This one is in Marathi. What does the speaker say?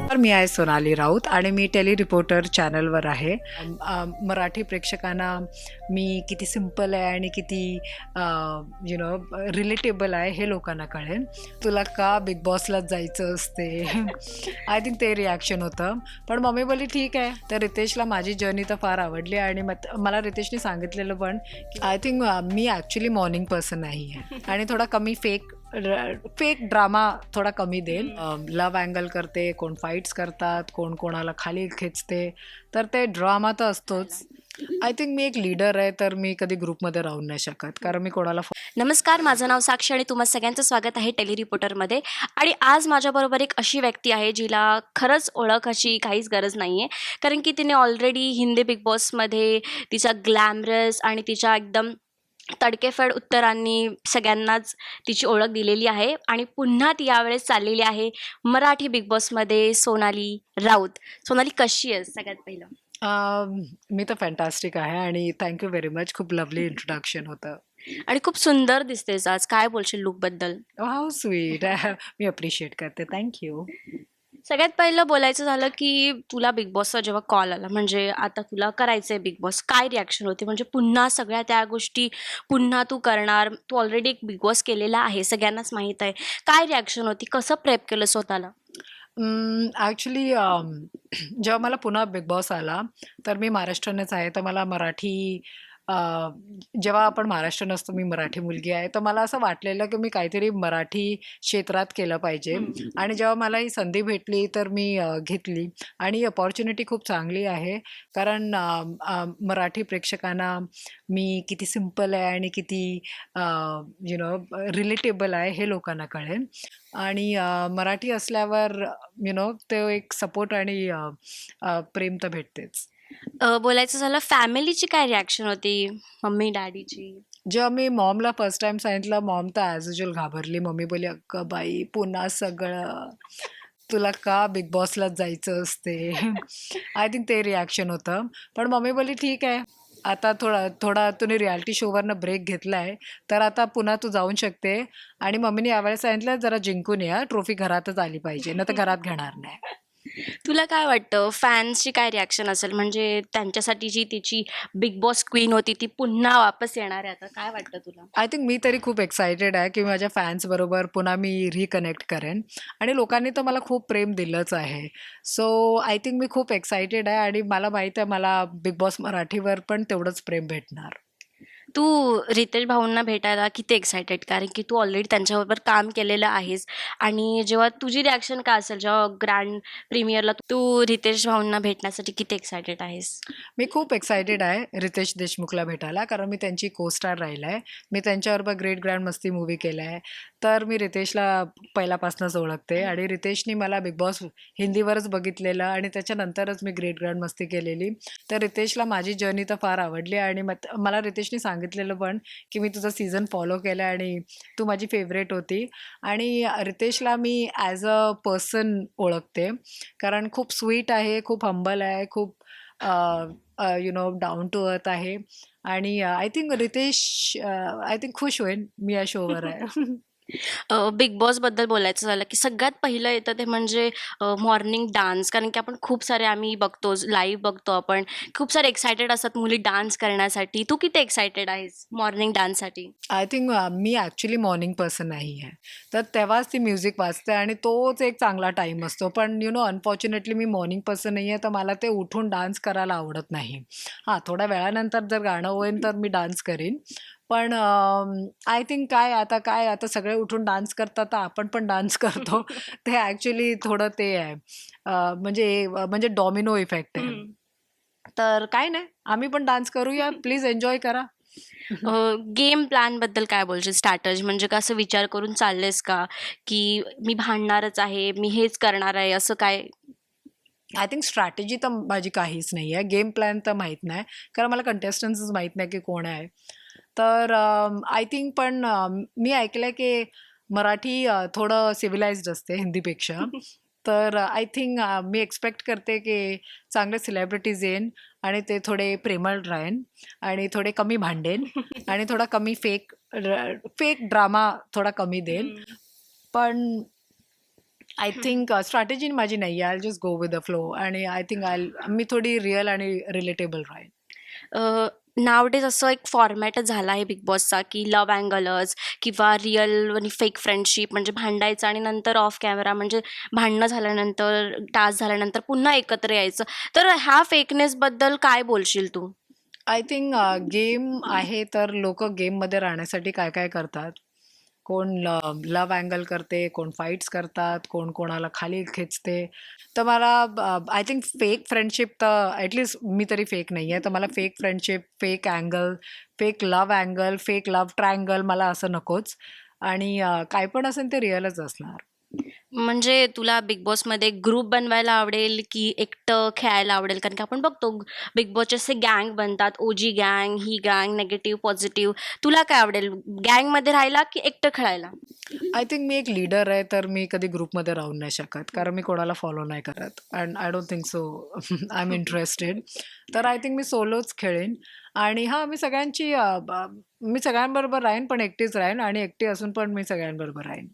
तर मी आहे सोनाली राऊत आणि मी टेली रिपोर्टर चॅनलवर आहे. मराठी प्रेक्षकांना मी किती सिम्पल आहे आणि किती रिलेटेबल आहे हे लोकांना कळेल. तुला का बिग बॉसलाच जायचं असते आय थिंक ते रिॲक्शन होतं. पण मम्मी बोलली ठीक आहे. तर रितेशला माझी जर्नी तर फार आवडली आणि मला रितेशने सांगितलेलं पण की I think me actually morning person नाही आहे आणि थोडा कमी फेक ड्रामा थोडा कमी देईल. लव्ह अँगल करते, कोण फाईट्स करतात, कोण कोणाला खाली खेचते, तर ते ड्रामा तर असतोच. आय थिंक मी एक लीडर आहे, तर मी कधी ग्रुपमध्ये राहू नाही शकत, कारण मी कोणाला नमस्कार, माझं नाव साक्षी आणि तुम्हा सगळ्यांचं स्वागत आहे टेली रिपोर्टरमध्ये. आणि आज माझ्याबरोबर एक अशी व्यक्ती आहे जिला खरंच ओळखायची काहीच गरज नाही आहे, कारण की तिने ऑलरेडी हिंदी बिग बॉसमध्ये तिचा ग्लॅमरस आणि तिच्या एकदम तडकेफड उत्तरांनी सगळ्यांनाच तिची ओळख दिलेली आहे. आणि पुन्हा ती यावेळेस चाललेली आहे मराठी बिग बॉसमध्ये. सोनाली राऊत. सोनाली, कशी आहेस सगळ्यात पहिलं? मी तर फॅन्टास्टिक आहे आणि थँक्यू व्हेरी मच. खूप लवली इंट्रोडक्शन होतं. आणि खूप सुंदर दिसतेस आज. काय बोलशील लुकबद्दल? हाऊ स्वीट मी अप्रिशिएट करते. थँक्यू. सगळ्यात पहिलं बोलायचं झालं की तुला बिग बॉसचा जेव्हा कॉल आला, म्हणजे आता तुला करायचं आहे बिग बॉस, काय रिॲक्शन होती? म्हणजे पुन्हा सगळ्या त्या गोष्टी पुन्हा तू करणार, तू ऑलरेडी एक बिग बॉस केलेला आहे, सगळ्यांनाच माहीत आहे. काय रिॲक्शन होती? कसं प्रेप केलं स्वतःला? ॲक्च्युली जेव्हा मला पुन्हा बिग बॉस आला, तर मी महाराष्ट्रीयनच आहे. तर मला मराठी अ, जेव्हा आपण महाराष्ट्रीयन असतो, मी मराठी मुलगी आहे, तर मला असं वाटलेलं की मी काहीतरी मराठी क्षेत्रात केलं पाहिजे. आणि जेव्हा मला ही संधी भेटली, तर मी घेतली आणि ही अपॉर्च्युनिटी खूप चांगली आहे. कारण मराठी प्रेक्षकांना मी किती सिम्पल आहे आणि किती रिलेटेबल आहे हे लोकांना कळेल. आणि मराठी असल्यावर तो एक सपोर्ट आणि प्रेम तर भेटतेच. बोलायचं झालं फॅमिलीची काय रिॲक्शन होती? मम्मी, डॅडीची? जेव्हा मी मॉमला फर्स्ट टाइम सांगितलं, मॉम तर ॲज युजुअल घाबरली. मम्मी बोलली, "अगं बाई, पुन्हा सगळं. तुला का बिग बॉसलाच जायचं असते?" आय थिंक ते रिॲक्शन होतं. पण मम्मी बोलली, "ठीक आहे. आता थोडा थोडा तुम्ही रियालिटी शोवरनं ब्रेक घेतलाय, तर आता पुन्हा तू जाऊ शकते." आणि मम्मीने यावेळेस सांगितलं, "जरा जिंकून या. ट्रॉफी घरातच आली पाहिजे, नाहीतर घरात घेणार नाही." तुला काय वाटतं फॅन्सची काय रिॲक्शन असेल? म्हणजे त्यांच्यासाठी जी तिची बिग बॉस क्वीन होती ती पुन्हा वापस येणार आहे आता. काय वाटतं तुला? आय थिंक मी तरी खूप एक्सायटेड आहे, की माझ्या फॅन्सबरोबर पुन्हा मी रिकनेक्ट करेन आणि लोकांनी तर मला खूप प्रेम दिलंच आहे. सो आय थिंक मी खूप एक्सायटेड आहे आणि मला माहीत आहे मला बिग बॉस मराठीवर पण तेवढंच प्रेम भेटणार. तू रितेश भाऊंना भेटायला किती एक्सायटेड? कारण की तू ऑलरेडी त्यांच्याबरोबर काम केलेलं आहेस. आणि जेव्हा तुझी रिॲक्शन काय असेल जेव्हा ग्रँड प्रीमियरला तू रितेश भाऊंना भेटण्यासाठी किती एक्सायटेड आहेस? मी खूप एक्सायटेड आहे रितेश देशमुखला भेटायला, कारण मी त्यांची को-स्टार राहिला आहे. मी त्यांच्याबरोबर ग्रेट ग्रँड मस्ती मूव्ही केला आहे. तर मी रितेशला पहिल्यापासूनच ओळखते आणि रितेशनी मला बिग बॉस हिंदीवरच बघितलेलं आणि त्याच्यानंतरच मी ग्रेट ग्रँड मस्ती केलेली. तर रितेशला माझी जर्नी तर फार आवडली आणि मला रितेशनी सांगितलेलं पण, की "मी तुझा सीझन फॉलो केला आणि तू माझी फेव्हरेट होती." आणि रितेशला मी ॲज अ पर्सन ओळखते, कारण खूप स्वीट आहे, खूप हंबल आहे, खूप डाउन टू अर्थ आहे आणि I think Ritesh I think खुश होईल मी या शोवर आहे. बिग बॉसबद्दल बोलायचं झालं की सगळ्यात पहिलं येतं ते म्हणजे मॉर्निंग डान्स. कारण की आपण खूप सारे आम्ही बघतो, लाईव्ह बघतो आपण. खूप सारे एक्सायटेड असतात मुली डान्स करण्यासाठी. तू किती एक्सायटेड आहेस मॉर्निंग डान्ससाठी? I think me actually morning person नाही आहे. तर तेव्हाच ती म्युझिक वाजते आणि तोच एक चांगला टाईम असतो. पण अनफॉर्च्युनेटली मी मॉर्निंग पर्सन नाही आहे, तर मला ते उठून डान्स करायला आवडत नाही. हां, थोड्या वेळानंतर जर गाणं होईल तर मी डान्स करीन. पण आय थिंक काय आता सगळे उठून डान्स करतात, तर आपण पण डान्स करतो. ते ॲक्च्युली थोडं ते आहे. म्हणजे डॉमिनो इफेक्ट आहे. तर काय नाही, आम्ही पण डान्स करूया. प्लीज एन्जॉय करा. गेम प्लॅनबद्दल काय बोलशील? स्ट्रॅटेजी म्हणजे का असं विचार करून चाललेस का, की मी भांडणारच आहे, मी हेच करणार आहे, असं काय? आय थिंक स्ट्रॅटेजी तर माझी काहीच नाही आहे. गेम प्लॅन तर माहीत नाही. कारण मला कंटेस्टंट्सच माहीत नाही की कोण आहे. तर आय थिंक पण मी ऐकलंय की मराठी थोडं सिव्हिलाइज्ड असते हिंदीपेक्षा. तर आय थिंक मी एक्स्पेक्ट करते की चांगले सेलिब्रिटीज येईन आणि ते थोडे प्रेमळ राहीन आणि थोडे कमी भांडेन आणि थोडा कमी फेक ड्रामा थोडा कमी देईल. पण आय थिंक स्ट्रॅटेजी माझी नाही आहे. I just go with the flow आणि आय थिंक मी थोडी रिअल आणि रिलेटेबल राहील. नावडेज असं एक फॉर्मॅटच झाला आहे बिग बॉसचा की लव्ह अँगलच किंवा रिअल आणि फेक फ्रेंडशिप म्हणजे भांडायचं आणि नंतर ऑफ कॅमेरा म्हणजे भांडणं झाल्यानंतर टास्क झाल्यानंतर पुन्हा एकत्र यायचं. तर ह्या फेकनेसबद्दल काय बोलशील तू? आय थिंक गेम आहे तर लोकं गेममध्ये राहण्यासाठी काय-काय करतात. कोण लव्ह अँगल करते, कोण फाईट्स करतात, कोण कोणाला खाली खेचते. तर मला आय थिंक फेक फ्रेंडशिप तर ॲटलीस्ट मी तरी फेक नाही आहे. तर मला fake friendship, fake angle, fake love triangle मला असं नकोच. आणि काय पण असेल ते रिअलच असणार. म्हणजे तुला बिग बॉसमध्ये ग्रुप बनवायला आवडेल की एकटं खेळायला आवडेल? कारण की आपण बघतो बिग बॉसचे असे गँग बनतात. ओजी गँग, ही गँग, निगेटिव्ह, पॉझिटिव्ह. तुला काय आवडेल? गँगमध्ये राहायला की एकटं खेळायला? आय थिंक मी एक लीडर आहे, तर मी कधी ग्रुपमध्ये राहू नाही शकत. कारण मी कोणाला फॉलो नाही करत and I don't think so I am interested. तर आय थिंक मी सोलोच खेळेन आणि हां, मी सगळ्यांबरोबर राहीन, पण एकटीच राहीन आणि एकटी असून पण मी सगळ्यांबरोबर राहीन.